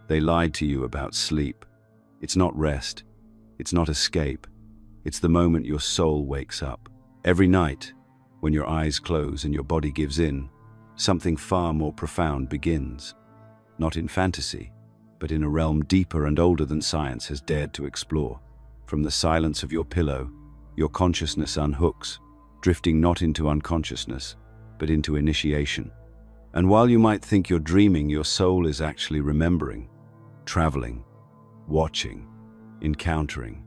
They lied to you about sleep. It's not rest. It's not escape. It's the moment your soul wakes up. Every night, when your eyes close and your body gives in, something far more profound begins. Not in fantasy, but in a realm deeper and older than science has dared to explore. From the silence of your pillow, your consciousness unhooks, drifting not into unconsciousness, but into initiation. And while you might think you're dreaming, your soul is actually remembering, traveling, watching, encountering.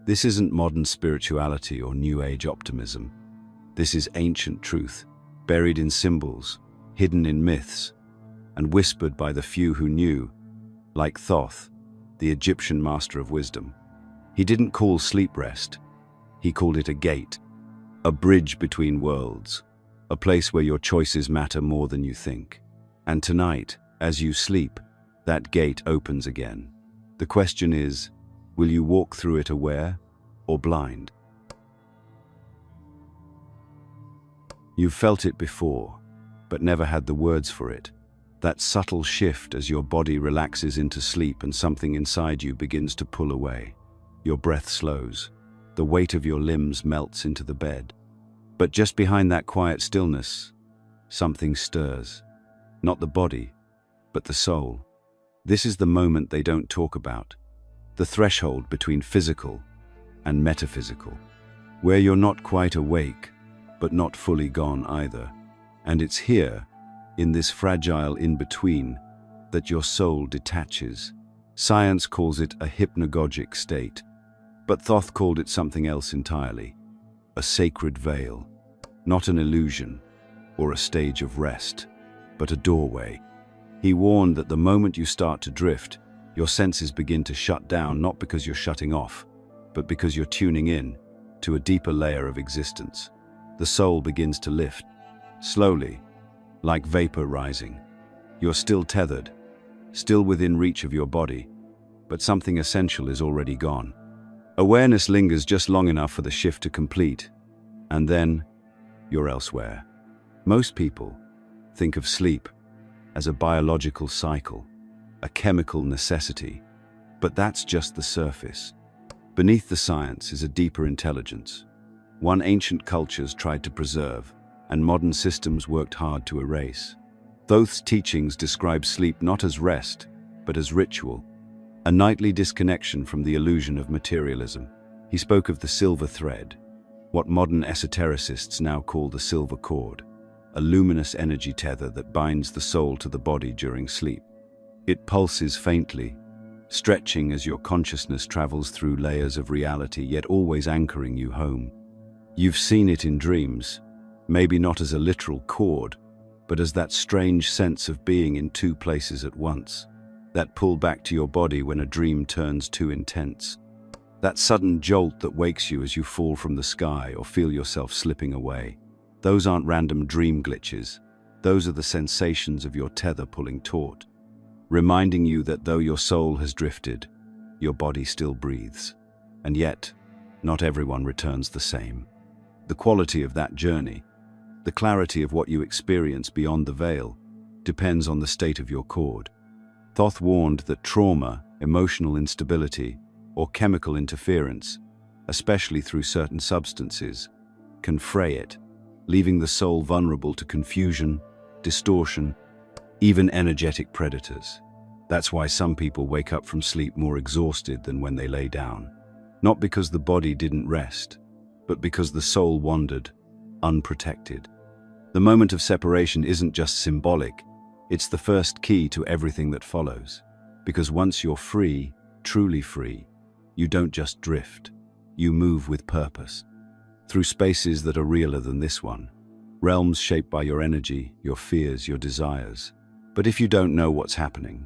This isn't modern spirituality or New Age optimism. This is ancient truth, buried in symbols, hidden in myths, and whispered by the few who knew, like Thoth, the Egyptian master of wisdom. He didn't call sleep rest. He called it a gate, a bridge between worlds, a place where your choices matter more than you think. And tonight, as you sleep, that gate opens again. The question is, will you walk through it aware or blind? You've felt it before, but never had the words for it. That subtle shift as your body relaxes into sleep and something inside you begins to pull away. Your breath slows. The weight of your limbs melts into the bed. But just behind that quiet stillness, something stirs. Not the body, but the soul. This is the moment they don't talk about. The threshold between physical and metaphysical, where you're not quite awake, but not fully gone either. And it's here, in this fragile in-between, that your soul detaches. Science calls it a hypnagogic state, but Thoth called it something else entirely. A sacred veil, not an illusion or a stage of rest, but a doorway. He warned that the moment you start to drift, your senses begin to shut down, not because you're shutting off, but because you're tuning in to a deeper layer of existence. The soul begins to lift, slowly, like vapor rising. You're still tethered, still within reach of your body, but something essential is already gone. Awareness lingers just long enough for the shift to complete, and then you're elsewhere. Most people think of sleep as a biological cycle, a chemical necessity, but that's just the surface. Beneath the science is a deeper intelligence, one ancient cultures tried to preserve, and modern systems worked hard to erase. Thoth's teachings describe sleep not as rest, but as ritual, a nightly disconnection from the illusion of materialism. He spoke of the silver thread, what modern esotericists now call the silver cord, a luminous energy tether that binds the soul to the body during sleep. It pulses faintly, stretching as your consciousness travels through layers of reality, yet always anchoring you home. You've seen it in dreams, maybe not as a literal cord, but as that strange sense of being in two places at once, that pull back to your body when a dream turns too intense, that sudden jolt that wakes you as you fall from the sky or feel yourself slipping away. Those aren't random dream glitches. Those are the sensations of your tether pulling taut, reminding you that though your soul has drifted, your body still breathes. And yet, not everyone returns the same. The quality of that journey, the clarity of what you experience beyond the veil, depends on the state of your cord. Thoth warned that trauma, emotional instability, or chemical interference, especially through certain substances, can fray it, leaving the soul vulnerable to confusion, distortion, even energetic predators. That's why some people wake up from sleep more exhausted than when they lay down. Not because the body didn't rest, but because the soul wandered, unprotected. The moment of separation isn't just symbolic, it's the first key to everything that follows. Because once you're free, truly free, you don't just drift, you move with purpose. Through spaces that are realer than this one, realms shaped by your energy, your fears, your desires. But if you don't know what's happening,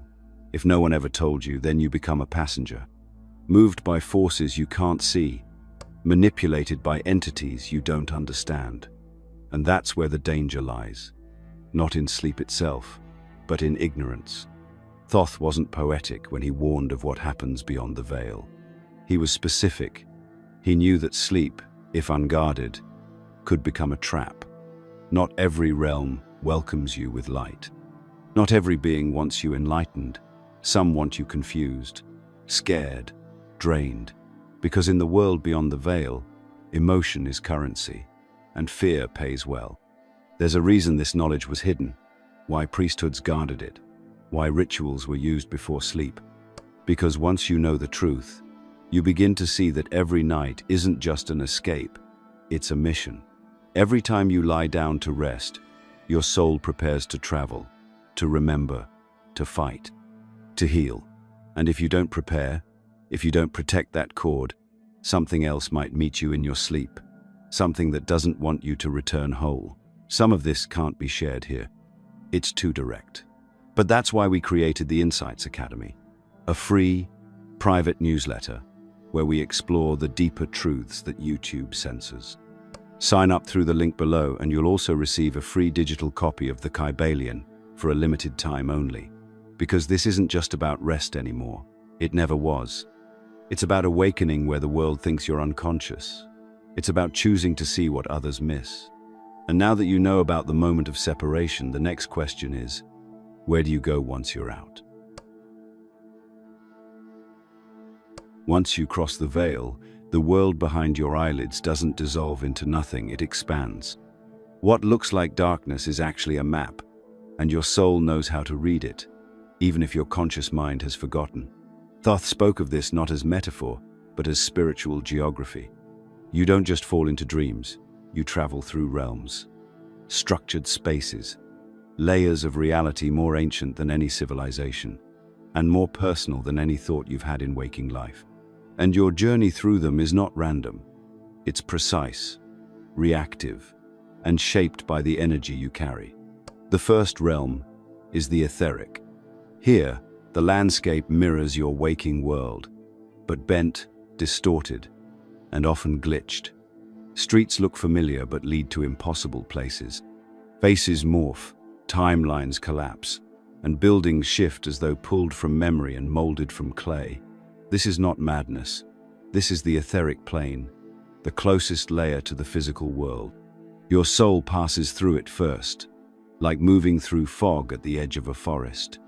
if no one ever told you, then you become a passenger, moved by forces you can't see, manipulated by entities you don't understand. And that's where the danger lies, not in sleep itself, but in ignorance. Thoth wasn't poetic when he warned of what happens beyond the veil. He was specific. He knew that sleep, if unguarded, could become a trap. Not every realm welcomes you with light. Not every being wants you enlightened. Some want you confused, scared, drained, because in the world beyond the veil, emotion is currency, and fear pays well. There's a reason this knowledge was hidden, why priesthoods guarded it, why rituals were used before sleep. Because once you know the truth, you begin to see that every night isn't just an escape, it's a mission. Every time you lie down to rest, your soul prepares to travel, to remember, to fight, to heal. And if you don't prepare, if you don't protect that cord, something else might meet you in your sleep, something that doesn't want you to return whole. Some of this can't be shared here. It's too direct. But that's why we created the Insights Academy, a free, private newsletter where we explore the deeper truths that YouTube censors. Sign up through the link below and you'll also receive a free digital copy of the Kybalion for a limited time only. Because this isn't just about rest anymore. It never was. It's about awakening where the world thinks you're unconscious. It's about choosing to see what others miss. And now that you know about the moment of separation, the next question is, where do you go once you're out? Once you cross the veil, the world behind your eyelids doesn't dissolve into nothing, it expands. What looks like darkness is actually a map, and your soul knows how to read it, even if your conscious mind has forgotten. Thoth spoke of this not as metaphor, but as spiritual geography. You don't just fall into dreams, you travel through realms, structured spaces, layers of reality more ancient than any civilization, and more personal than any thought you've had in waking life. And your journey through them is not random. It's precise, reactive, and shaped by the energy you carry. The first realm is the etheric. Here, the landscape mirrors your waking world, but bent, distorted, and often glitched. Streets look familiar but lead to impossible places. Faces morph, timelines collapse, and buildings shift as though pulled from memory and molded from clay. This is not madness. This is the etheric plane, the closest layer to the physical world. Your soul passes through it first, like moving through fog at the edge of a forest.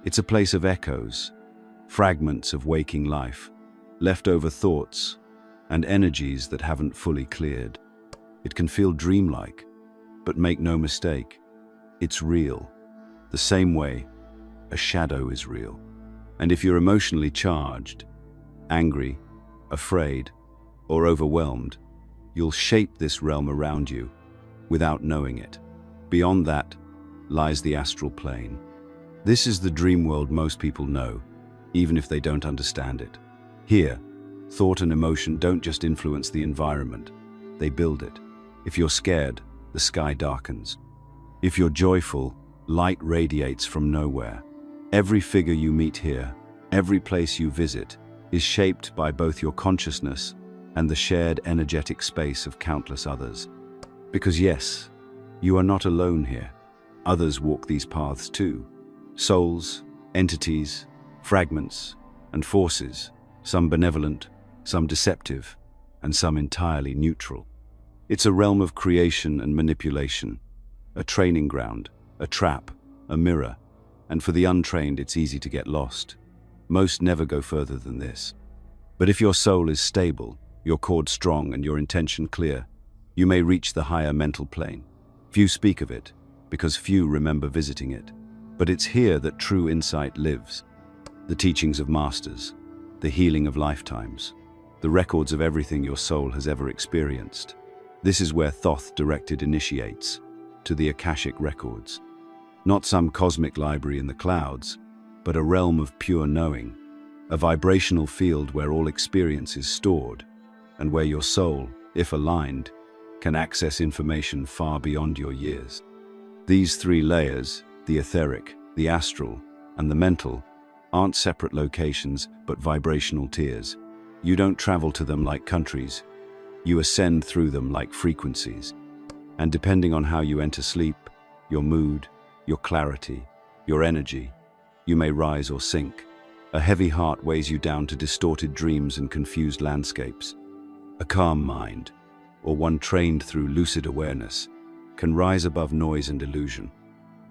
It's a place of echoes, fragments of waking life, leftover thoughts, and energies that haven't fully cleared. It can feel dreamlike, but make no mistake, it's real. The same way a shadow is real. And if you're emotionally charged, angry, afraid, or overwhelmed, you'll shape this realm around you without knowing it. Beyond that lies the astral plane. This is the dream world most people know, even if they don't understand it. Here, thought and emotion don't just influence the environment, they build it. If you're scared, the sky darkens. If you're joyful, light radiates from nowhere. Every figure you meet here, every place you visit, is shaped by both your consciousness and the shared energetic space of countless others. Because yes, you are not alone here. Others walk these paths too. Souls, entities, fragments, and forces, some benevolent, some deceptive, and some entirely neutral. It's a realm of creation and manipulation, a training ground, a trap, a mirror, and for the untrained it's easy to get lost. Most never go further than this. But if your soul is stable, your cord strong, and your intention clear, you may reach the higher mental plane. Few speak of it, because few remember visiting it. But it's here that true insight lives. The teachings of masters, the healing of lifetimes, the records of everything your soul has ever experienced. This is where Thoth directed initiates, to the Akashic records. Not some cosmic library in the clouds, but a realm of pure knowing, a vibrational field where all experience is stored, and where your soul, if aligned, can access information far beyond your years. These three layers, the etheric, the astral, and the mental, aren't separate locations but vibrational tiers. You don't travel to them like countries, you ascend through them like frequencies. And depending on how you enter sleep, your mood, your clarity, your energy, you may rise or sink. A heavy heart weighs you down to distorted dreams and confused landscapes. A calm mind, or one trained through lucid awareness, can rise above noise and illusion.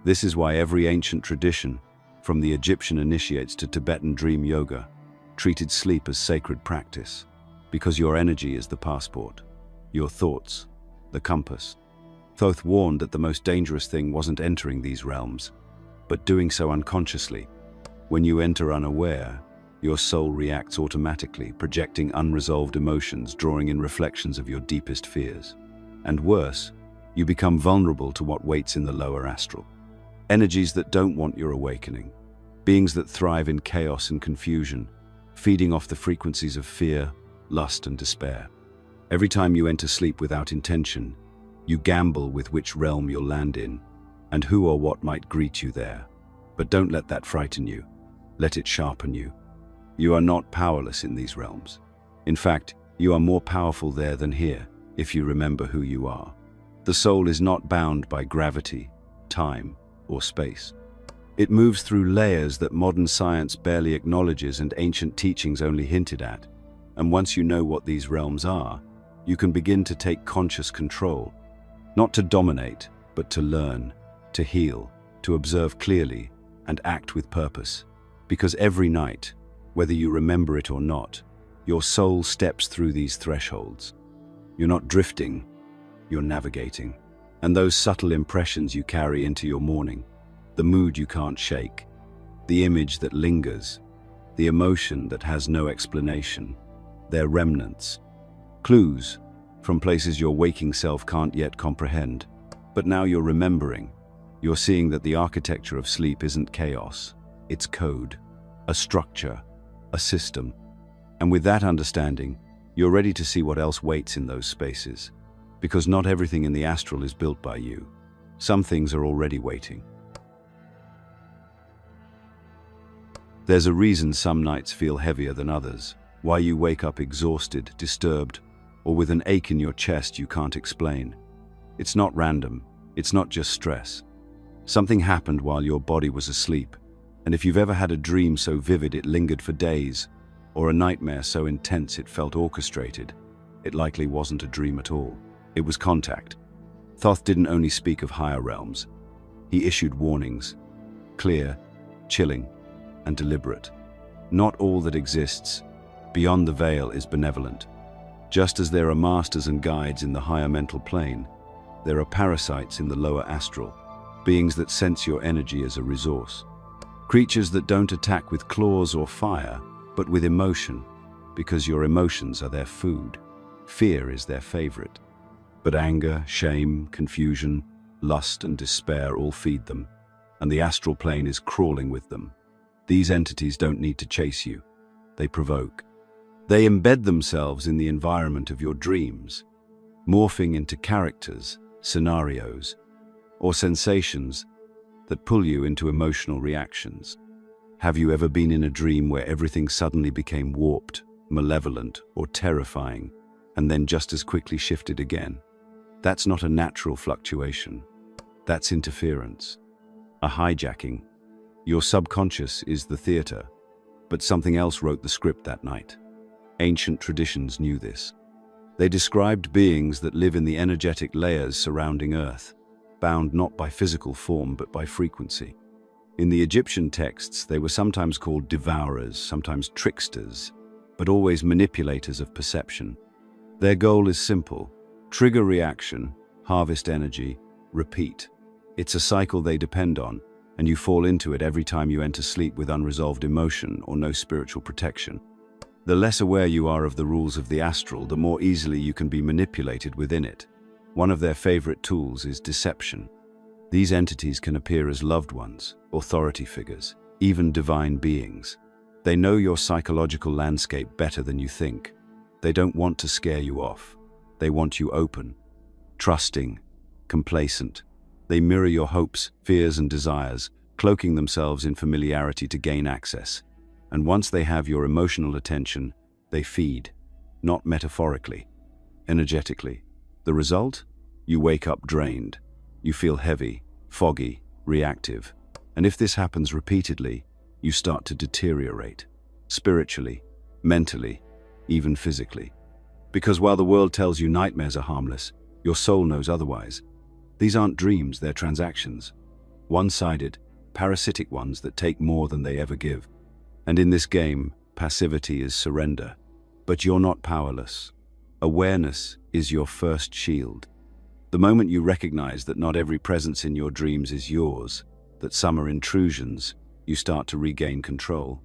This is why every ancient tradition, from the Egyptian initiates to Tibetan dream yoga, treated sleep as sacred practice, because your energy is the passport, your thoughts, the compass. Thoth warned that the most dangerous thing wasn't entering these realms, but doing so unconsciously. When you enter unaware, your soul reacts automatically, projecting unresolved emotions, drawing in reflections of your deepest fears. And worse, you become vulnerable to what waits in the lower astral. Energies that don't want your awakening, beings that thrive in chaos and confusion, feeding off the frequencies of fear, lust, and despair. Every time you enter sleep without intention, you gamble with which realm you'll land in, and who or what might greet you there. But don't let that frighten you. Let it sharpen you. You are not powerless in these realms. In fact, you are more powerful there than here, if you remember who you are. The soul is not bound by gravity, time, or space. It moves through layers that modern science barely acknowledges and ancient teachings only hinted at. And once you know what these realms are, you can begin to take conscious control. Not to dominate, but to learn, to heal, to observe clearly, and act with purpose. Because every night, whether you remember it or not, your soul steps through these thresholds. You're not drifting, you're navigating. And those subtle impressions you carry into your morning, the mood you can't shake, the image that lingers, the emotion that has no explanation, they're remnants, clues from places your waking self can't yet comprehend. But now you're remembering. You're seeing that the architecture of sleep isn't chaos, it's code, a structure, a system. And with that understanding, you're ready to see what else waits in those spaces. Because not everything in the astral is built by you. Some things are already waiting. There's a reason some nights feel heavier than others, why you wake up exhausted, disturbed, or with an ache in your chest you can't explain. It's not random, it's not just stress. Something happened while your body was asleep, and if you've ever had a dream so vivid it lingered for days, or a nightmare so intense it felt orchestrated, it likely wasn't a dream at all. It was contact. Thoth didn't only speak of higher realms. He issued warnings, clear, chilling, and deliberate. Not all that exists beyond the veil is benevolent. Just as there are masters and guides in the higher mental plane, there are parasites in the lower astral, beings that sense your energy as a resource. Creatures that don't attack with claws or fire, but with emotion, because your emotions are their food. Fear is their favorite. But anger, shame, confusion, lust, and despair all feed them, and the astral plane is crawling with them. These entities don't need to chase you. They provoke. They embed themselves in the environment of your dreams, morphing into characters, scenarios, or sensations that pull you into emotional reactions. Have you ever been in a dream where everything suddenly became warped, malevolent, or terrifying, and then just as quickly shifted again? That's not a natural fluctuation. That's interference, a hijacking. Your subconscious is the theater, but something else wrote the script that night. Ancient traditions knew this. They described beings that live in the energetic layers surrounding Earth, bound not by physical form but by frequency. In the Egyptian texts, they were sometimes called devourers, sometimes tricksters, but always manipulators of perception. Their goal is simple: trigger reaction, harvest energy, repeat. It's a cycle they depend on, and you fall into it every time you enter sleep with unresolved emotion or no spiritual protection. The less aware you are of the rules of the astral, the more easily you can be manipulated within it. One of their favorite tools is deception. These entities can appear as loved ones, authority figures, even divine beings. They know your psychological landscape better than you think. They don't want to scare you off. They want you open, trusting, complacent. They mirror your hopes, fears, and desires, cloaking themselves in familiarity to gain access. And once they have your emotional attention, they feed, not metaphorically, energetically. The result? You wake up drained. You feel heavy, foggy, reactive. And if this happens repeatedly, you start to deteriorate, spiritually, mentally, even physically. Because while the world tells you nightmares are harmless, your soul knows otherwise. These aren't dreams, they're transactions. One-sided, parasitic ones that take more than they ever give. And in this game, passivity is surrender. But you're not powerless. Awareness is your first shield. The moment you recognize that not every presence in your dreams is yours, that some are intrusions, you start to regain control.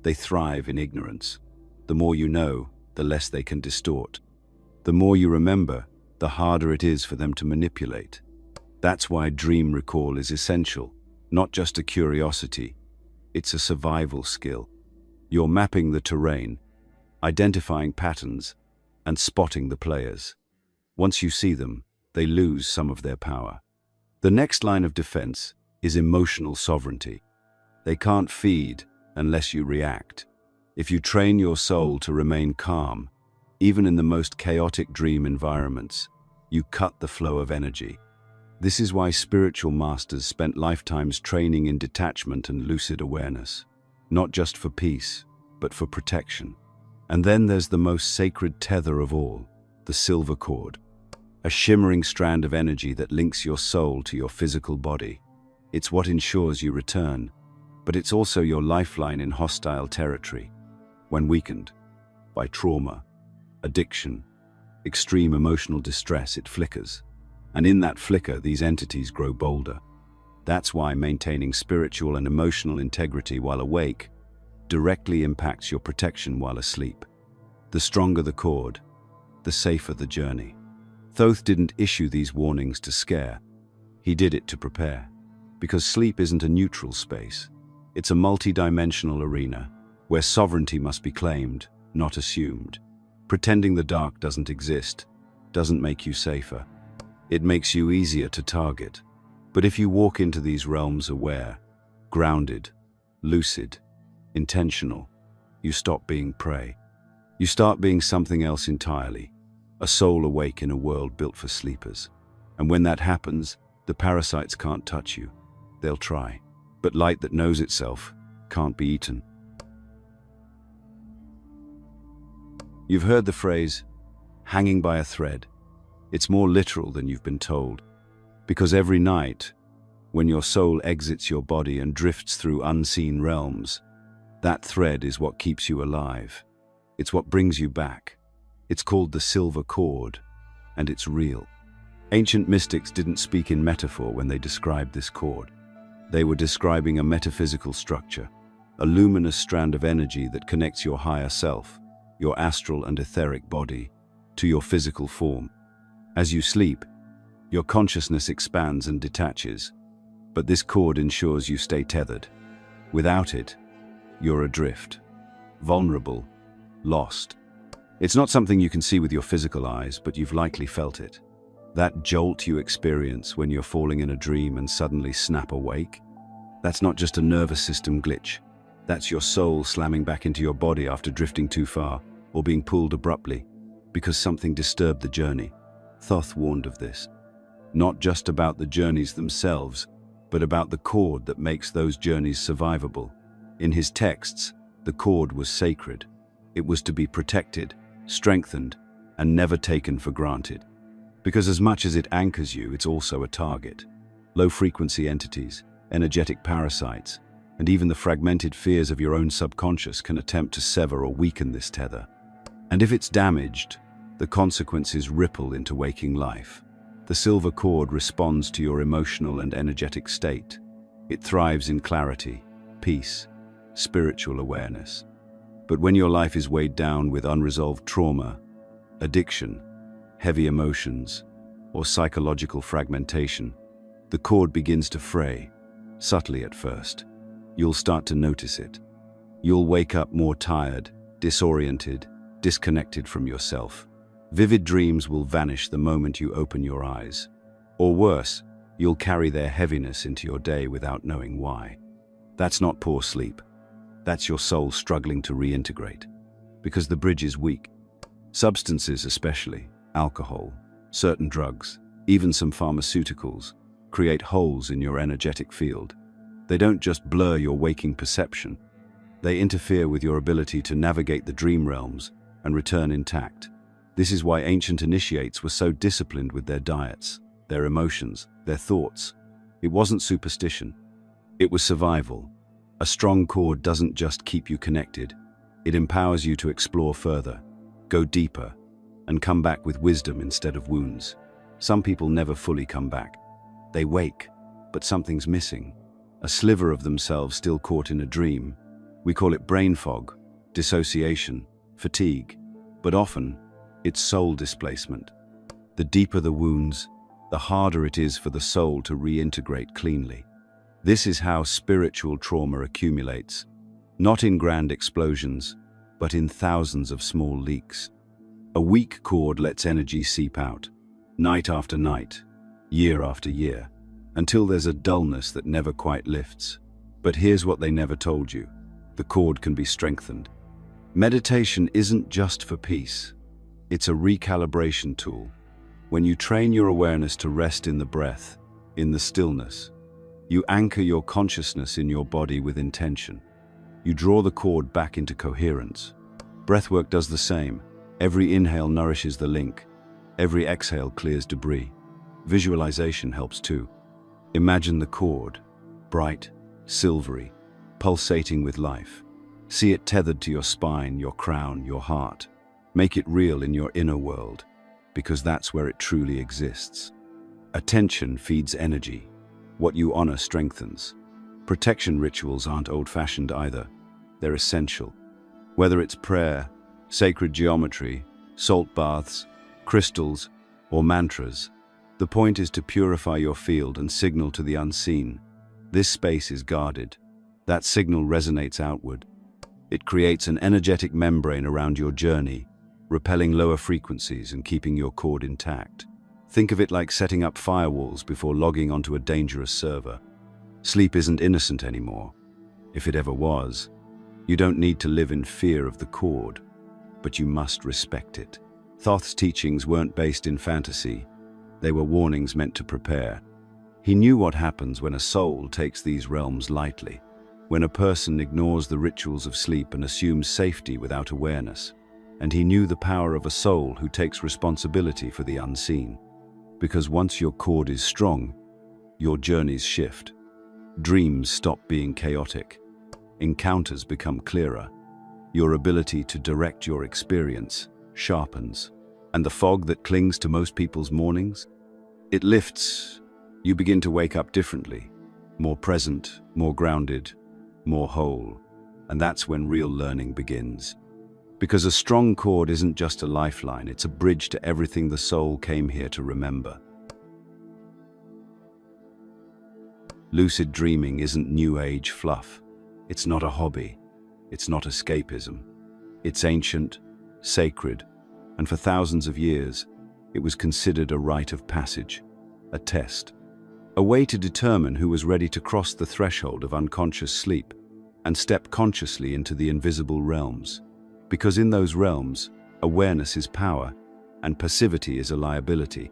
They thrive in ignorance. The more you know, the less they can distort. The more you remember, the harder it is for them to manipulate. That's why dream recall is essential, not just a curiosity. It's a survival skill. You're mapping the terrain, identifying patterns, and spotting the players. Once you see them, they lose some of their power. The next line of defense is emotional sovereignty. They can't feed unless you react. If you train your soul to remain calm, even in the most chaotic dream environments, you cut the flow of energy. This is why spiritual masters spent lifetimes training in detachment and lucid awareness, not just for peace, but for protection. And then there's the most sacred tether of all, the silver cord, a shimmering strand of energy that links your soul to your physical body. It's what ensures you return, but it's also your lifeline in hostile territory. When weakened by trauma, addiction, extreme emotional distress, it flickers. And in that flicker, these entities grow bolder. That's why maintaining spiritual and emotional integrity while awake directly impacts your protection while asleep. The stronger the cord, the safer the journey. Thoth didn't issue these warnings to scare. He did it to prepare. Because sleep isn't a neutral space. It's a multi-dimensional arena where sovereignty must be claimed, not assumed. Pretending the dark doesn't exist doesn't make you safer. It makes you easier to target. But if you walk into these realms aware, grounded, lucid, intentional, you stop being prey. You start being something else entirely, a soul awake in a world built for sleepers. And when that happens, the parasites can't touch you. They'll try. But light that knows itself can't be eaten. You've heard the phrase, hanging by a thread. It's more literal than you've been told. Because every night, when your soul exits your body and drifts through unseen realms, that thread is what keeps you alive. It's what brings you back. It's called the silver cord, and it's real. Ancient mystics didn't speak in metaphor when they described this cord. They were describing a metaphysical structure, a luminous strand of energy that connects your higher self, your astral and etheric body, to your physical form. As you sleep, your consciousness expands and detaches, but this cord ensures you stay tethered. Without it, you're adrift, vulnerable, lost. It's not something you can see with your physical eyes, but you've likely felt it. That jolt you experience when you're falling in a dream and suddenly snap awake, that's not just a nervous system glitch. That's your soul slamming back into your body after drifting too far or being pulled abruptly because something disturbed the journey. Thoth warned of this. Not just about the journeys themselves, but about the cord that makes those journeys survivable. In his texts, the cord was sacred. It was to be protected, strengthened, and never taken for granted. Because as much as it anchors you, it's also a target. Low-frequency entities, energetic parasites, and even the fragmented fears of your own subconscious can attempt to sever or weaken this tether. And if it's damaged, the consequences ripple into waking life. The silver cord responds to your emotional and energetic state. It thrives in clarity, peace, spiritual awareness. But when your life is weighed down with unresolved trauma, addiction, heavy emotions, or psychological fragmentation, the cord begins to fray, subtly at first. You'll start to notice it. You'll wake up more tired, disoriented, disconnected from yourself. Vivid dreams will vanish the moment you open your eyes. Or worse, you'll carry their heaviness into your day without knowing why. That's not poor sleep. That's your soul struggling to reintegrate. Because the bridge is weak. Substances especially, alcohol, certain drugs, even some pharmaceuticals, create holes in your energetic field. They don't just blur your waking perception. They interfere with your ability to navigate the dream realms and return intact. This is why ancient initiates were so disciplined with their diets, their emotions, their thoughts. It wasn't superstition. It was survival. A strong cord doesn't just keep you connected, it empowers you to explore further, go deeper, and come back with wisdom instead of wounds. Some people never fully come back. They wake, but something's missing. A sliver of themselves still caught in a dream. We call it brain fog, dissociation, fatigue, but often it's soul displacement. The deeper the wounds, the harder it is for the soul to reintegrate cleanly. This is how spiritual trauma accumulates, not in grand explosions, but in thousands of small leaks. A weak cord lets energy seep out, night after night, year after year, until there's a dullness that never quite lifts. But here's what they never told you: the cord can be strengthened. Meditation isn't just for peace, it's a recalibration tool. When you train your awareness to rest in the breath, in the stillness, you anchor your consciousness in your body with intention. You draw the cord back into coherence. Breathwork does the same. Every inhale nourishes the link. Every exhale clears debris. Visualization helps too. Imagine the cord, bright, silvery, pulsating with life. See it tethered to your spine, your crown, your heart. Make it real in your inner world, because that's where it truly exists. Attention feeds energy. What you honor strengthens. Protection rituals aren't old-fashioned either. They're essential. Whether it's prayer, sacred geometry, salt baths, crystals, or mantras, the point is to purify your field and signal to the unseen. This space is guarded. That signal resonates outward. It creates an energetic membrane around your journey, repelling lower frequencies and keeping your cord intact. Think of it like setting up firewalls before logging onto a dangerous server. Sleep isn't innocent anymore. If it ever was, you don't need to live in fear of the cord, but you must respect it. Thoth's teachings weren't based in fantasy. They were warnings meant to prepare. He knew what happens when a soul takes these realms lightly, when a person ignores the rituals of sleep and assumes safety without awareness. And he knew the power of a soul who takes responsibility for the unseen. Because once your cord is strong, your journeys shift. Dreams stop being chaotic. Encounters become clearer. Your ability to direct your experience sharpens. And the fog that clings to most people's mornings, it lifts. You begin to wake up differently, more present, more grounded, more whole. And that's when real learning begins. Because a strong cord isn't just a lifeline, it's a bridge to everything the soul came here to remember. Lucid dreaming isn't new age fluff. It's not a hobby. It's not escapism. It's ancient, sacred, and for thousands of years, it was considered a rite of passage, a test, a way to determine who was ready to cross the threshold of unconscious sleep and step consciously into the invisible realms. Because in those realms, awareness is power, and passivity is a liability.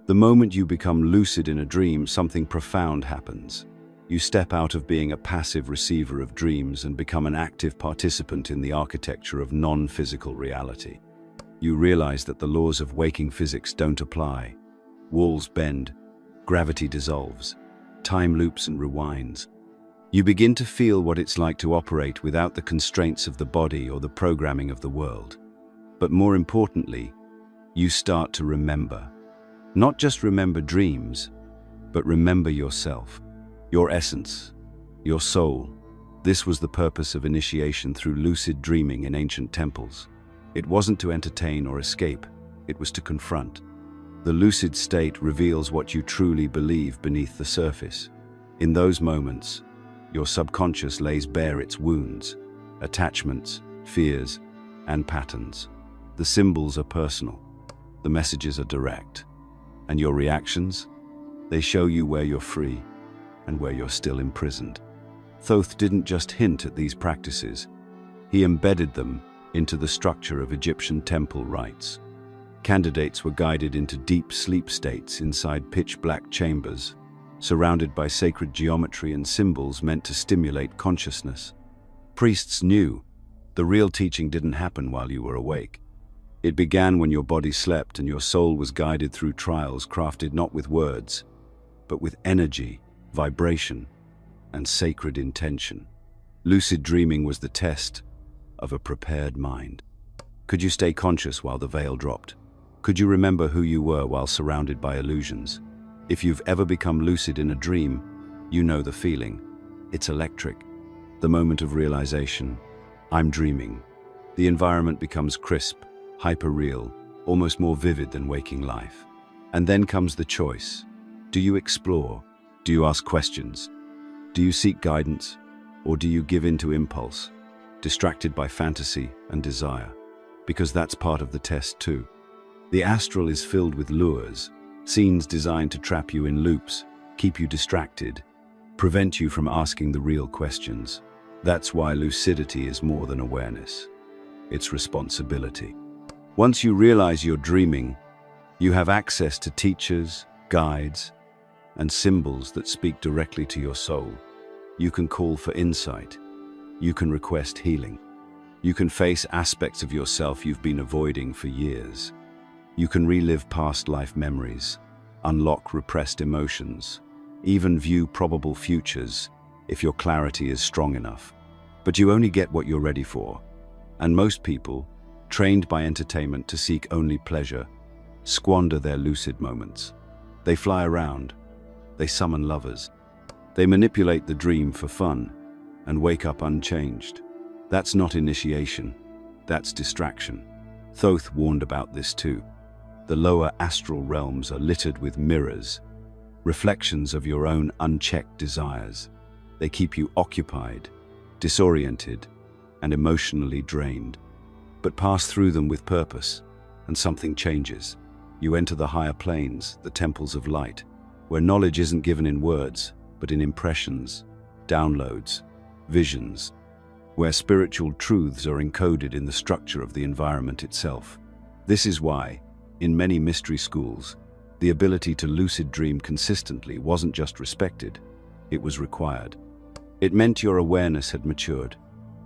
The moment you become lucid in a dream, something profound happens. You step out of being a passive receiver of dreams and become an active participant in the architecture of non-physical reality. You realize that the laws of waking physics don't apply. Walls bend, gravity dissolves, time loops and rewinds. You begin to feel what it's like to operate without the constraints of the body or the programming of the world. But more importantly, you start to remember. Not just remember dreams, but remember yourself, your essence, your soul. This was the purpose of initiation through lucid dreaming in ancient temples. It wasn't to entertain or escape, it was to confront. The lucid state reveals what you truly believe beneath the surface. In those moments, your subconscious lays bare its wounds, attachments, fears, and patterns. The symbols are personal, the messages are direct, and your reactions, they show you where you're free and where you're still imprisoned. Thoth didn't just hint at these practices, he embedded them into the structure of Egyptian temple rites. Candidates were guided into deep sleep states inside pitch-black chambers, surrounded by sacred geometry and symbols meant to stimulate consciousness. Priests knew the real teaching didn't happen while you were awake. It began when your body slept and your soul was guided through trials crafted not with words, but with energy, vibration, and sacred intention. Lucid dreaming was the test of a prepared mind. Could you stay conscious while the veil dropped? Could you remember who you were while surrounded by illusions? If you've ever become lucid in a dream, you know the feeling. It's electric. The moment of realization, I'm dreaming. The environment becomes crisp, hyper-real, almost more vivid than waking life. And then comes the choice. Do you explore? Do you ask questions? Do you seek guidance? Or do you give in to impulse, distracted by fantasy and desire? Because that's part of the test too. The astral is filled with lures, scenes designed to trap you in loops, keep you distracted, prevent you from asking the real questions. That's why lucidity is more than awareness. It's responsibility. Once you realize you're dreaming, you have access to teachers, guides, and symbols that speak directly to your soul. You can call for insight. You can request healing. You can face aspects of yourself you've been avoiding for years. You can relive past life memories, unlock repressed emotions, even view probable futures if your clarity is strong enough. But you only get what you're ready for. And most people, trained by entertainment to seek only pleasure, squander their lucid moments. They fly around. They summon lovers. They manipulate the dream for fun and wake up unchanged. That's not initiation. That's distraction. Thoth warned about this too. The lower astral realms are littered with mirrors, reflections of your own unchecked desires. They keep you occupied, disoriented, and emotionally drained. But pass through them with purpose, and something changes. You enter the higher planes, the temples of light, where knowledge isn't given in words, but in impressions, downloads, visions, where spiritual truths are encoded in the structure of the environment itself. This is why, in many mystery schools, the ability to lucid dream consistently wasn't just respected, it was required. It meant your awareness had matured.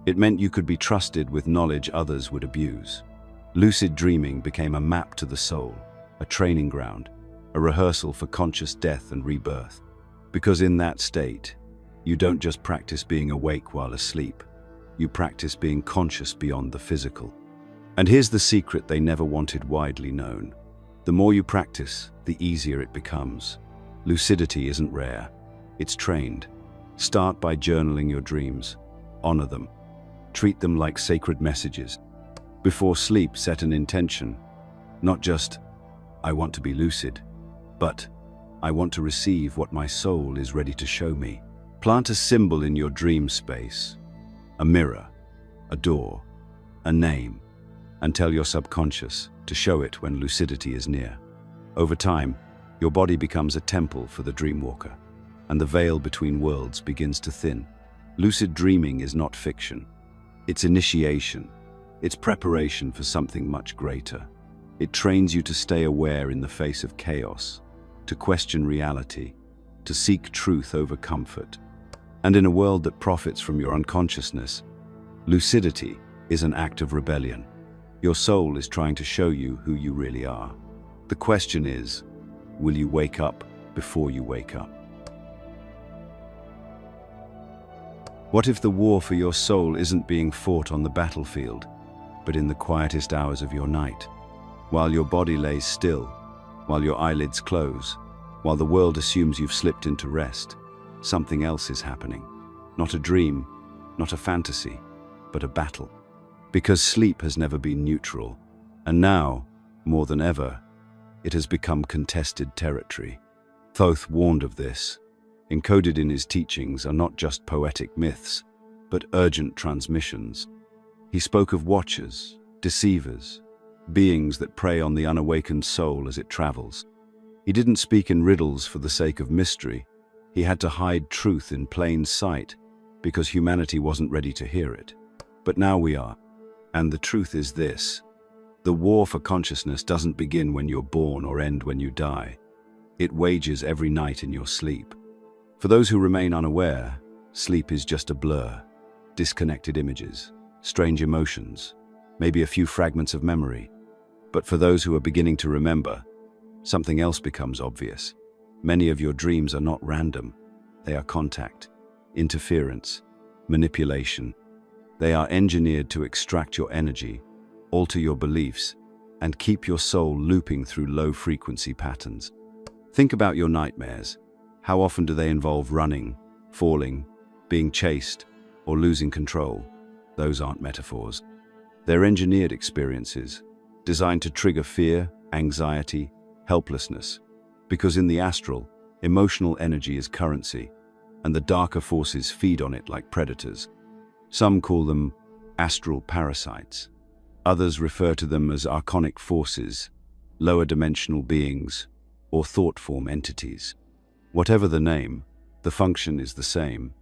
It meant you could be trusted with knowledge others would abuse. Lucid dreaming became a map to the soul, a training ground, a rehearsal for conscious death and rebirth. Because in that state, you don't just practice being awake while asleep, you practice being conscious beyond the physical. And here's the secret they never wanted widely known. The more you practice, the easier it becomes. Lucidity isn't rare, it's trained. Start by journaling your dreams. Honor them. Treat them like sacred messages. Before sleep, set an intention. Not just, I want to be lucid, but I want to receive what my soul is ready to show me. Plant a symbol in your dream space. A mirror, a door, a name, and tell your subconscious to show it when lucidity is near. Over time, your body becomes a temple for the dreamwalker, and the veil between worlds begins to thin. Lucid dreaming is not fiction. It's initiation. It's preparation for something much greater. It trains you to stay aware in the face of chaos, to question reality, to seek truth over comfort. And in a world that profits from your unconsciousness, lucidity is an act of rebellion. Your soul is trying to show you who you really are. The question is, will you wake up before you wake up? What if the war for your soul isn't being fought on the battlefield, but in the quietest hours of your night? While your body lays still, while your eyelids close, while the world assumes you've slipped into rest, something else is happening. Not a dream, not a fantasy, but a battle. Because sleep has never been neutral, and now, more than ever, it has become contested territory. Thoth warned of this. Encoded in his teachings are not just poetic myths, but urgent transmissions. He spoke of watchers, deceivers, beings that prey on the unawakened soul as it travels. He didn't speak in riddles for the sake of mystery. He had to hide truth in plain sight because humanity wasn't ready to hear it. But now we are. And the truth is this: the war for consciousness doesn't begin when you're born or end when you die. It wages every night in your sleep. For those who remain unaware, sleep is just a blur. Disconnected images, strange emotions, maybe a few fragments of memory. But for those who are beginning to remember, something else becomes obvious. Many of your dreams are not random. They are contact. interference, manipulation. They are engineered to extract your energy, alter your beliefs, and keep your soul looping through low-frequency patterns. Think about your nightmares. How often do they involve running, falling, being chased, or losing control? Those aren't metaphors. They're engineered experiences, designed to trigger fear, anxiety, helplessness. Because in the astral, emotional energy is currency, and the darker forces feed on it like predators. Some call them astral parasites. Others refer to them as archonic forces, lower dimensional beings, or thought form entities. Whatever the name, the function is the same.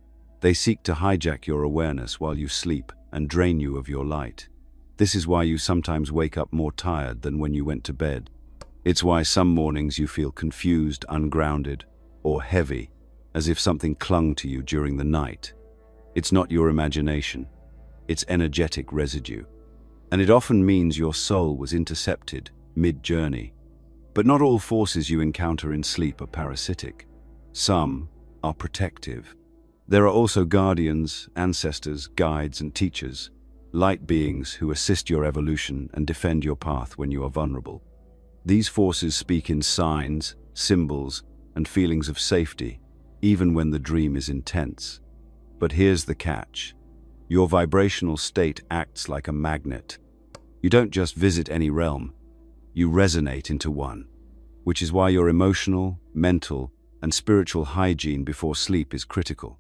They seek to hijack your awareness while you sleep and drain you of your light. This is why you sometimes wake up more tired than when you went to bed. It's why some mornings you feel confused, ungrounded, or heavy, as if something clung to you during the night. It's not your imagination, it's energetic residue. And it often means your soul was intercepted mid-journey. But not all forces you encounter in sleep are parasitic. Some are protective. There are also guardians, ancestors, guides, and teachers, light beings who assist your evolution and defend your path when you are vulnerable. These forces speak in signs, symbols, and feelings of safety, even when the dream is intense. But here's the catch. Your vibrational state acts like a magnet. You don't just visit any realm, you resonate into one, which is why your emotional, mental, and spiritual hygiene before sleep is critical.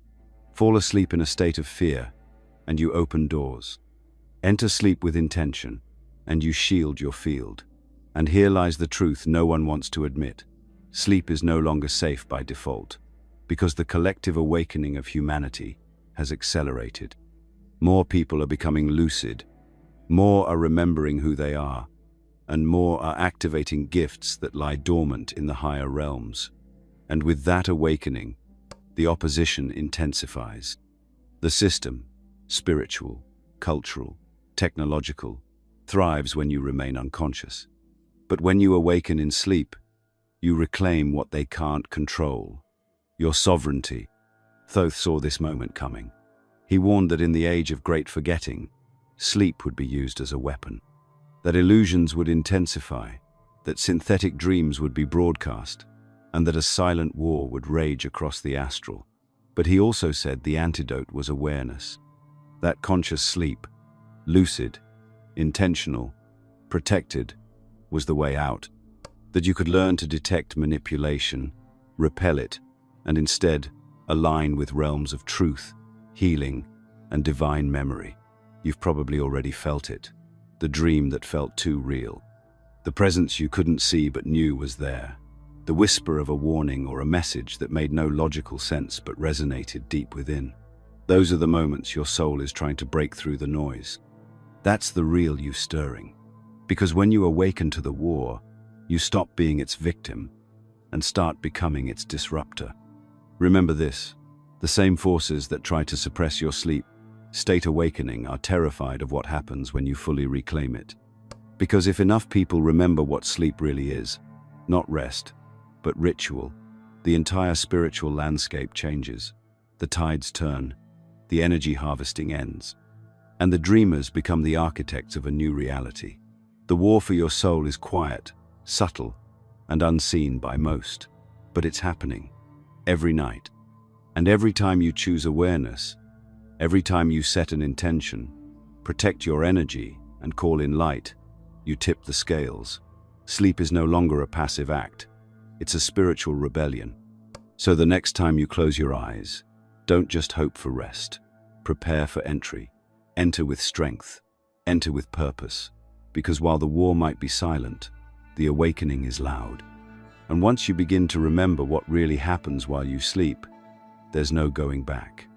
Fall asleep in a state of fear, and you open doors. Enter sleep with intention, and you shield your field. And here lies the truth no one wants to admit. Sleep is no longer safe by default, because the collective awakening of humanity has accelerated. More people are becoming lucid, more are remembering who they are, and more are activating gifts that lie dormant in the higher realms. And with that awakening, the opposition intensifies. The system, spiritual, cultural, technological, thrives when you remain unconscious. But when you awaken in sleep, you reclaim what they can't control, your sovereignty. Thoth saw this moment coming. He warned that in the age of great forgetting, sleep would be used as a weapon, that illusions would intensify, that synthetic dreams would be broadcast, and that a silent war would rage across the astral. But he also said the antidote was awareness. That conscious sleep, lucid, intentional, protected, was the way out. That you could learn to detect manipulation, repel it, and instead align with realms of truth, healing, and divine memory. You've probably already felt it. The dream that felt too real. The presence you couldn't see but knew was there. The whisper of a warning or a message that made no logical sense but resonated deep within. Those are the moments your soul is trying to break through the noise. That's the real you stirring. Because when you awaken to the war, you stop being its victim and start becoming its disruptor. Remember this, the same forces that try to suppress your sleep, state awakening, are terrified of what happens when you fully reclaim it. Because if enough people remember what sleep really is, not rest, but ritual, the entire spiritual landscape changes. The tides turn, the energy harvesting ends, and the dreamers become the architects of a new reality. The war for your soul is quiet, subtle, and unseen by most, but it's happening every night. And every time you choose awareness, every time you set an intention, protect your energy, and call in light, you tip the scales. Sleep is no longer a passive act. It's a spiritual rebellion. So the next time you close your eyes, don't just hope for rest. Prepare for entry. Enter with strength. Enter with purpose. Because while the war might be silent, the awakening is loud. And once you begin to remember what really happens while you sleep, there's no going back.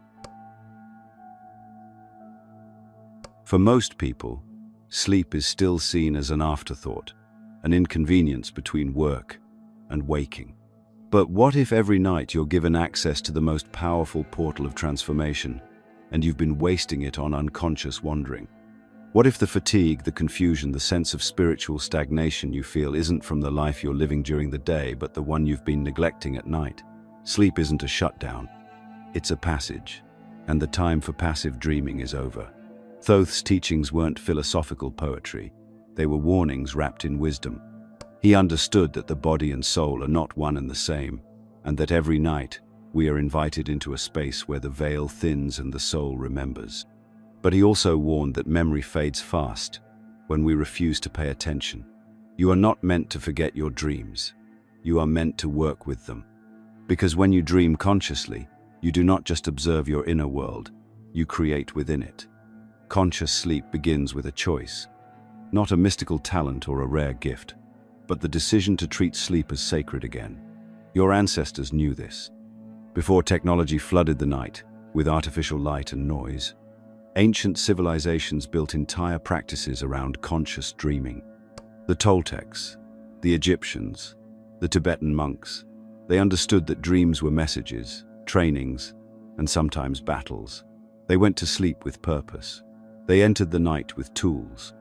For most people, sleep is still seen as an afterthought, an inconvenience between work and waking. But what if every night you're given access to the most powerful portal of transformation, and you've been wasting it on unconscious wandering? What if the fatigue, the confusion, the sense of spiritual stagnation you feel isn't from the life you're living during the day, but the one you've been neglecting at night? Sleep isn't a shutdown. It's a passage. and the time for passive dreaming is over. Thoth's teachings weren't philosophical poetry. They were warnings wrapped in wisdom. He understood that the body and soul are not one and the same, and that every night we are invited into a space where the veil thins and the soul remembers. But he also warned that memory fades fast when we refuse to pay attention. You are not meant to forget your dreams. You are meant to work with them. Because when you dream consciously, you do not just observe your inner world, you create within it. Conscious sleep begins with a choice, not a mystical talent or a rare gift, but the decision to treat sleep as sacred again. Your ancestors knew this. Before technology flooded the night with artificial light and noise, ancient civilizations built entire practices around conscious dreaming. The Toltecs, the Egyptians, the Tibetan monks, they understood that dreams were messages, trainings, and sometimes battles. They went to sleep with purpose. They entered the night with tools.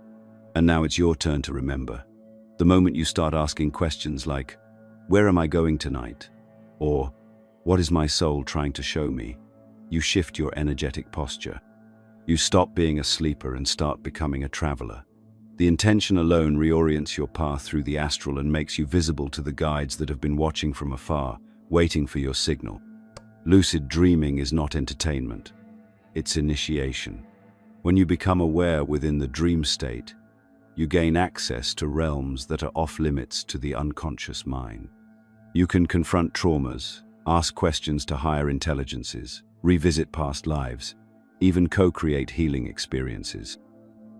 And now it's your turn to remember. The moment you start asking questions like, "Where am I going tonight?" or "What is my soul trying to show me?" you shift your energetic posture. You stop being a sleeper and start becoming a traveler. The intention alone reorients your path through the astral and makes you visible to the guides that have been watching from afar, waiting for your signal. Lucid dreaming is not entertainment. It's initiation. When you become aware within the dream state, you gain access to realms that are off-limits to the unconscious mind. You can confront traumas, ask questions to higher intelligences, revisit past lives, even co-create healing experiences.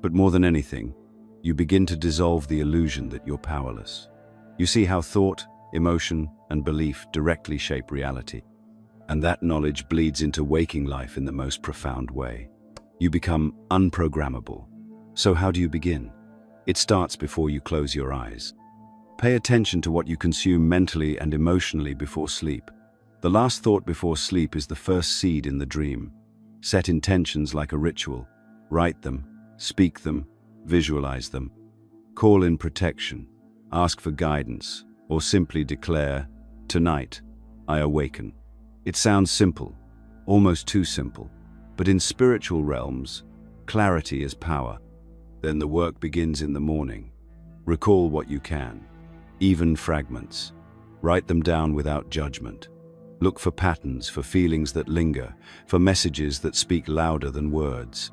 But more than anything, you begin to dissolve the illusion that you're powerless. You see how thought, emotion, and belief directly shape reality. And that knowledge bleeds into waking life in the most profound way. You become unprogrammable. So how do you begin? It starts before you close your eyes. Pay attention to what you consume mentally and emotionally before sleep. The last thought before sleep is the first seed in the dream. Set intentions like a ritual. Write them, speak them, visualize them. Call in protection, ask for guidance, or simply declare, "Tonight, I awaken." It sounds simple, almost too simple, but in spiritual realms, clarity is power. Then the work begins in the morning. Recall what you can, even fragments. Write them down without judgment. Look for patterns, for feelings that linger, for messages that speak louder than words.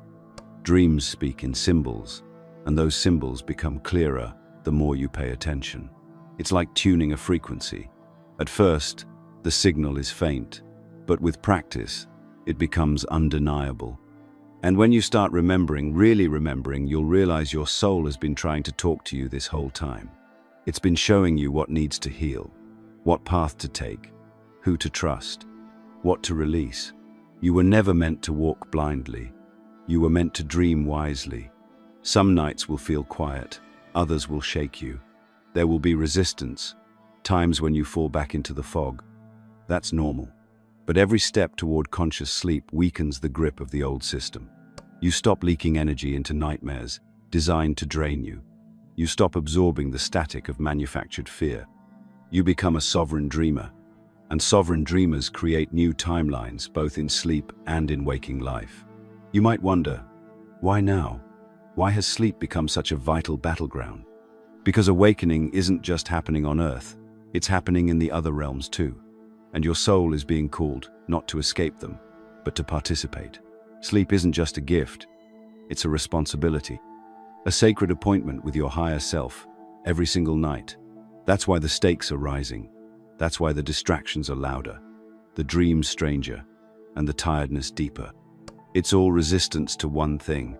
Dreams speak in symbols, and those symbols become clearer the more you pay attention. It's like tuning a frequency. At first, the signal is faint, but with practice, it becomes undeniable. And when you start remembering, really remembering, you'll realize your soul has been trying to talk to you this whole time. It's been showing you what needs to heal, what path to take, who to trust, what to release. You were never meant to walk blindly. You were meant to dream wisely. Some nights will feel quiet, others will shake you. There will be resistance, times when you fall back into the fog. That's normal. But every step toward conscious sleep weakens the grip of the old system. You stop leaking energy into nightmares designed to drain you. You stop absorbing the static of manufactured fear. You become a sovereign dreamer. And sovereign dreamers create new timelines, both in sleep and in waking life. You might wonder, why now? Why has sleep become such a vital battleground? Because awakening isn't just happening on Earth, it's happening in the other realms too. And your soul is being called not to escape them, but to participate. Sleep isn't just a gift, it's a responsibility. A sacred appointment with your higher self, every single night. That's why the stakes are rising. That's why the distractions are louder, the dreams stranger, and the tiredness deeper. It's all resistance to one thing,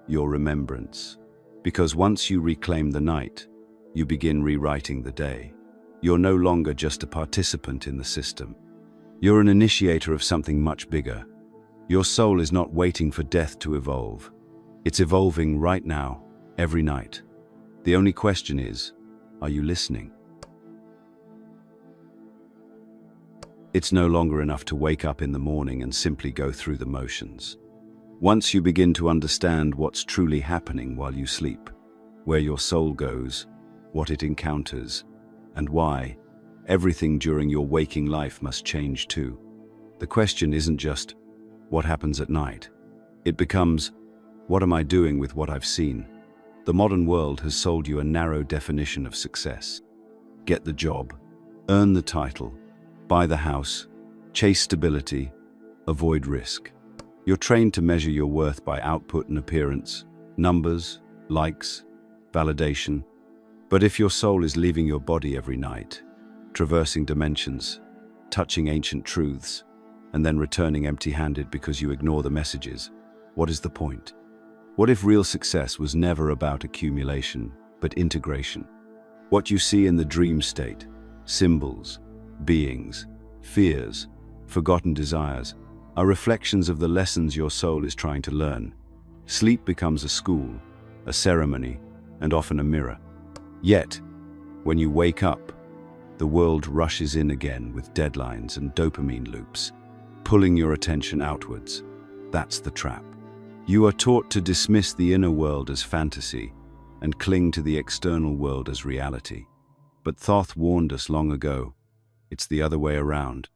your remembrance. Because once you reclaim the night, you begin rewriting the day. You're no longer just a participant in the system. You're an initiator of something much bigger. Your soul is not waiting for death to evolve. It's evolving right now, every night. The only question is, are you listening? It's no longer enough to wake up in the morning and simply go through the motions. Once you begin to understand what's truly happening while you sleep, where your soul goes, what it encounters, and why, everything during your waking life must change too. The question isn't just, What happens at night? It becomes, what am I doing with what I've seen? The modern world has sold you a narrow definition of success. Get the job, earn the title, buy the house, chase stability, avoid risk. You're trained to measure your worth by output and appearance, numbers, likes, validation. But if your soul is leaving your body every night, traversing dimensions, touching ancient truths, and then returning empty-handed because you ignore the messages, what is the point? What if real success was never about accumulation, but integration? What you see in the dream state, symbols, beings, fears, forgotten desires, are reflections of the lessons your soul is trying to learn. Sleep becomes a school, a ceremony, and often a mirror. Yet, when you wake up, the world rushes in again with deadlines and dopamine loops, pulling your attention outwards. That's the trap. You are taught to dismiss the inner world as fantasy and cling to the external world as reality. But Thoth warned us long ago, it's the other way around.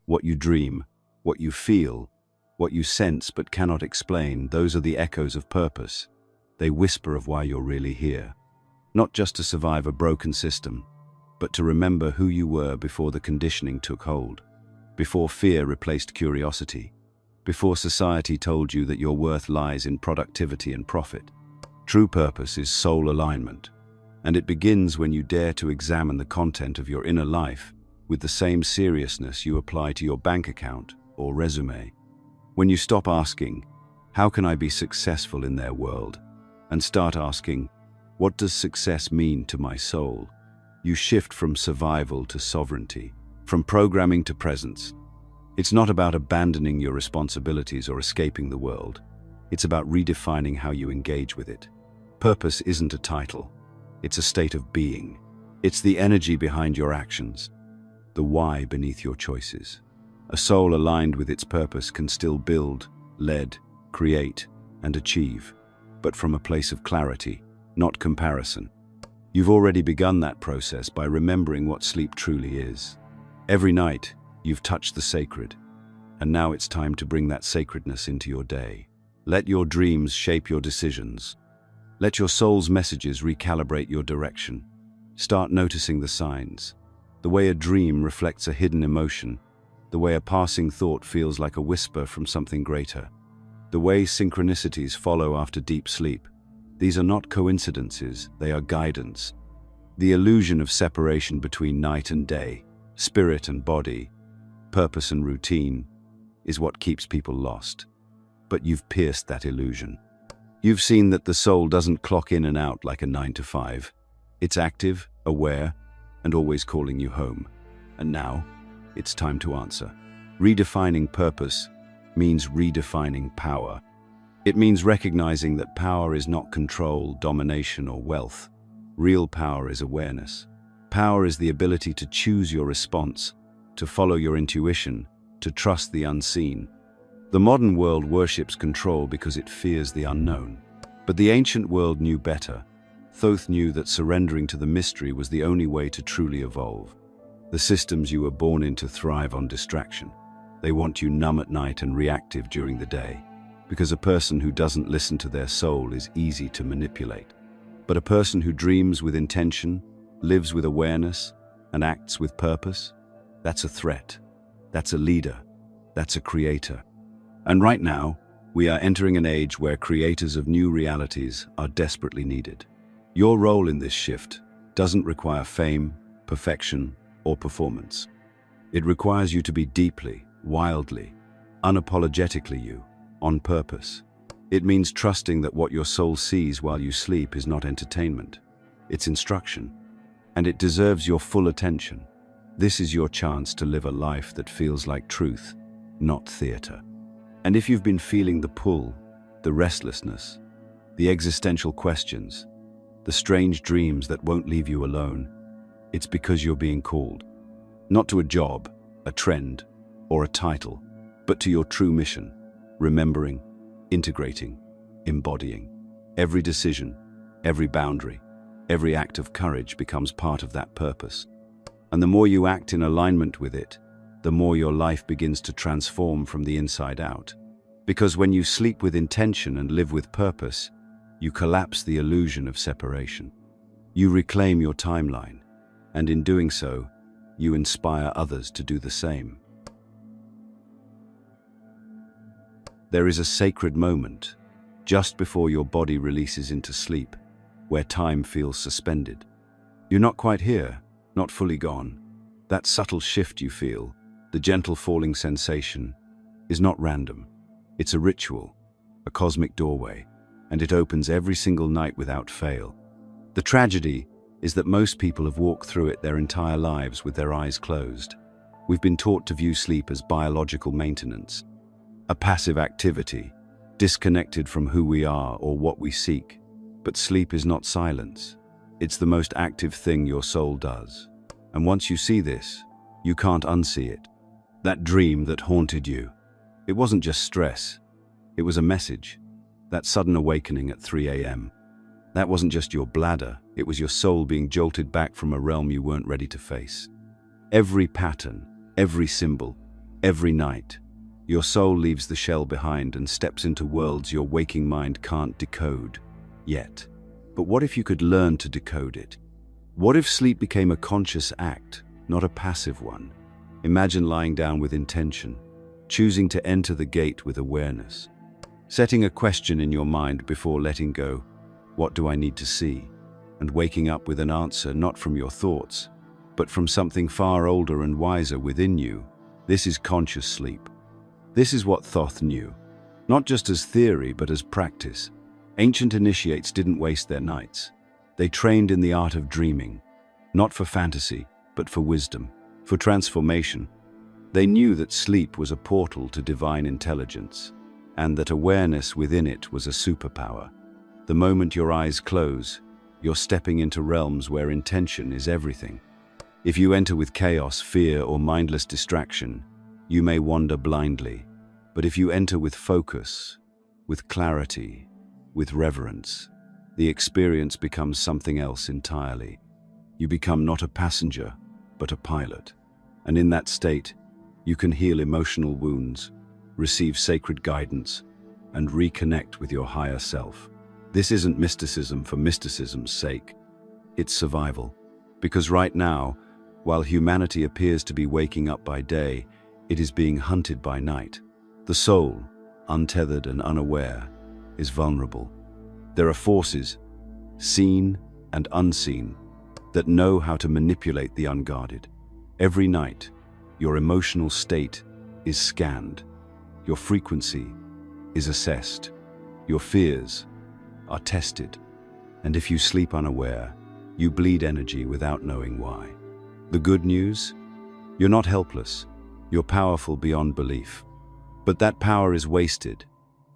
What you dream, what you feel, what you sense but cannot explain, those are the echoes of purpose. They whisper of why you're really here. Not just to survive a broken system, but to remember who you were before the conditioning took hold, before fear replaced curiosity, before society told you that your worth lies in productivity and profit. True purpose is soul alignment, and it begins when you dare to examine the content of your inner life with the same seriousness you apply to your bank account or resume. When you stop asking, how can I be successful in their world, and start asking, what does success mean to my soul? You shift from survival to sovereignty, from programming to presence. It's not about abandoning your responsibilities or escaping the world. It's about redefining how you engage with it. Purpose isn't a title. It's a state of being. It's the energy behind your actions, the why beneath your choices. A soul aligned with its purpose can still build, lead, create, and achieve, but from a place of clarity, not comparison. You've already begun that process by remembering what sleep truly is. Every night, you've touched the sacred, and now it's time to bring that sacredness into your day. Let your dreams shape your decisions. Let your soul's messages recalibrate your direction. Start noticing the signs. The way a dream reflects a hidden emotion. The way a passing thought feels like a whisper from something greater. The way synchronicities follow after deep sleep. These are not coincidences, they are guidance. The illusion of separation between night and day, spirit and body, purpose and routine, is what keeps people lost. But you've pierced that illusion. You've seen that the soul doesn't clock in and out like a 9 to 5. It's active, aware, and always calling you home. And now, it's time to answer. Redefining purpose means redefining power. It means recognizing that power is not control, domination, or wealth. Real power is awareness. Power is the ability to choose your response, to follow your intuition, to trust the unseen. The modern world worships control because it fears the unknown. But the ancient world knew better. Thoth knew that surrendering to the mystery was the only way to truly evolve. The systems you were born into thrive on distraction. They want you numb at night and reactive during the day, because a person who doesn't listen to their soul is easy to manipulate. But a person who dreams with intention, lives with awareness, and acts with purpose, that's a threat. That's a leader. That's a creator. And right now, we are entering an age where creators of new realities are desperately needed. Your role in this shift doesn't require fame, perfection, or performance. It requires you to be deeply, wildly, unapologetically you, on purpose. It means trusting that what your soul sees while you sleep is not entertainment. It's instruction, and it deserves your full attention. This is your chance to live a life that feels like truth, not theater. And if you've been feeling the pull, the restlessness, the existential questions, the strange dreams that won't leave you alone, it's because you're being called. Not to a job, a trend, or a title, but to your true mission, remembering, integrating, embodying. Every decision, every boundary, every act of courage becomes part of that purpose. And the more you act in alignment with it, the more your life begins to transform from the inside out. Because when you sleep with intention and live with purpose, you collapse the illusion of separation. You reclaim your timeline, and in doing so, you inspire others to do the same. There is a sacred moment, just before your body releases into sleep, where time feels suspended. You're not quite here, not fully gone. That subtle shift you feel, the gentle falling sensation, is not random. It's a ritual, a cosmic doorway, and it opens every single night without fail. The tragedy is that most people have walked through it their entire lives with their eyes closed. We've been taught to view sleep as biological maintenance, a passive activity, disconnected from who we are or what we seek. But sleep is not silence. It's the most active thing your soul does. And once you see this, you can't unsee it. That dream that haunted you, it wasn't just stress, it was a message. That sudden awakening at 3 a.m. That wasn't just your bladder, it was your soul being jolted back from a realm you weren't ready to face. Every pattern, every symbol, every night, your soul leaves the shell behind and steps into worlds your waking mind can't decode yet. But what if you could learn to decode it? What if sleep became a conscious act, not a passive one? Imagine lying down with intention, choosing to enter the gate with awareness, setting a question in your mind before letting go, what do I need to see? And waking up with an answer not from your thoughts, but from something far older and wiser within you. This is conscious sleep. This is what Thoth knew, not just as theory but as practice. Ancient initiates didn't waste their nights. They trained in the art of dreaming, not for fantasy, but for wisdom, for transformation. They knew that sleep was a portal to divine intelligence, and that awareness within it was a superpower. The moment your eyes close, you're stepping into realms where intention is everything. If you enter with chaos, fear, or mindless distraction, you may wander blindly. But if you enter with focus, with clarity, with reverence, the experience becomes something else entirely. You become not a passenger, but a pilot. And in that state, you can heal emotional wounds, receive sacred guidance, and reconnect with your higher self. This isn't mysticism for mysticism's sake. It's survival. Because right now, while humanity appears to be waking up by day, it is being hunted by night. The soul, untethered and unaware, is vulnerable. There are forces, seen and unseen, that know how to manipulate the unguarded. Every night, your emotional state is scanned. Your frequency is assessed. Your fears are tested. And if you sleep unaware, you bleed energy without knowing why. The good news? You're not helpless. You're powerful beyond belief. But that power is wasted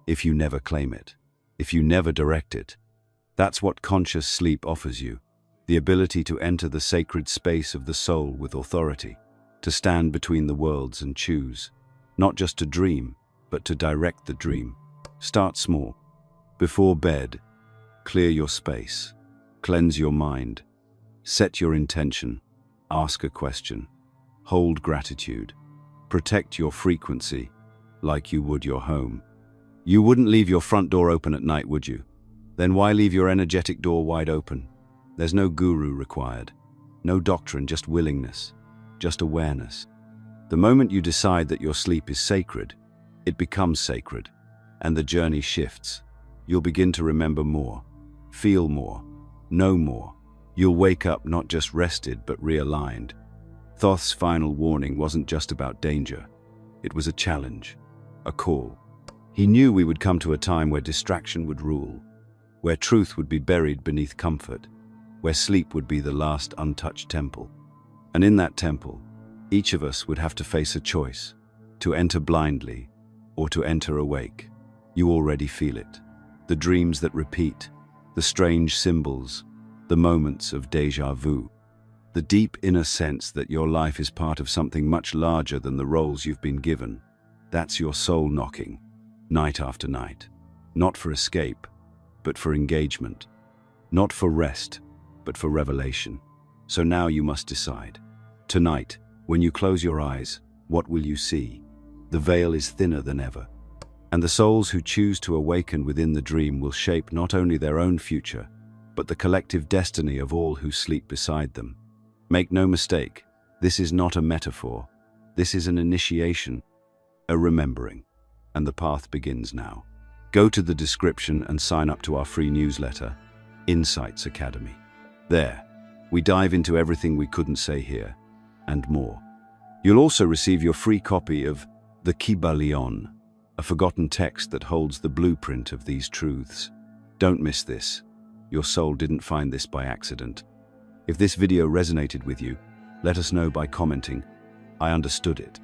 if you never claim it, if you never direct it. That's what conscious sleep offers you, the ability to enter the sacred space of the soul with authority, to stand between the worlds and choose, not just to dream, but to direct the dream. Start small. Before bed, clear your space, cleanse your mind, set your intention, ask a question, hold gratitude, protect your frequency like you would your home. You wouldn't leave your front door open at night, would you? Then why leave your energetic door wide open? There's no guru required, no doctrine, just willingness, just awareness. The moment you decide that your sleep is sacred, it becomes sacred, and the journey shifts. You'll begin to remember more, feel more, know more. You'll wake up not just rested but realigned. Thoth's final warning wasn't just about danger. It was a challenge, a call. He knew we would come to a time where distraction would rule, where truth would be buried beneath comfort, where sleep would be the last untouched temple. And in that temple, each of us would have to face a choice, to enter blindly or to enter awake. You already feel it. The dreams that repeat, the strange symbols, the moments of déjà vu, the deep inner sense that your life is part of something much larger than the roles you've been given. That's your soul knocking, night after night, not for escape, but for engagement, not for rest, but for revelation. So now you must decide. Tonight, when you close your eyes, what will you see? The veil is thinner than ever. And the souls who choose to awaken within the dream will shape not only their own future, but the collective destiny of all who sleep beside them. Make no mistake, this is not a metaphor. This is an initiation, a remembering, and the path begins now. Go to the description and sign up to our free newsletter, Insights Academy. There, we dive into everything we couldn't say here, and more. You'll also receive your free copy of The Kybalion, a forgotten text that holds the blueprint of these truths. Don't miss this. Your soul didn't find this by accident. If this video resonated with you, let us know by commenting, "I understood it."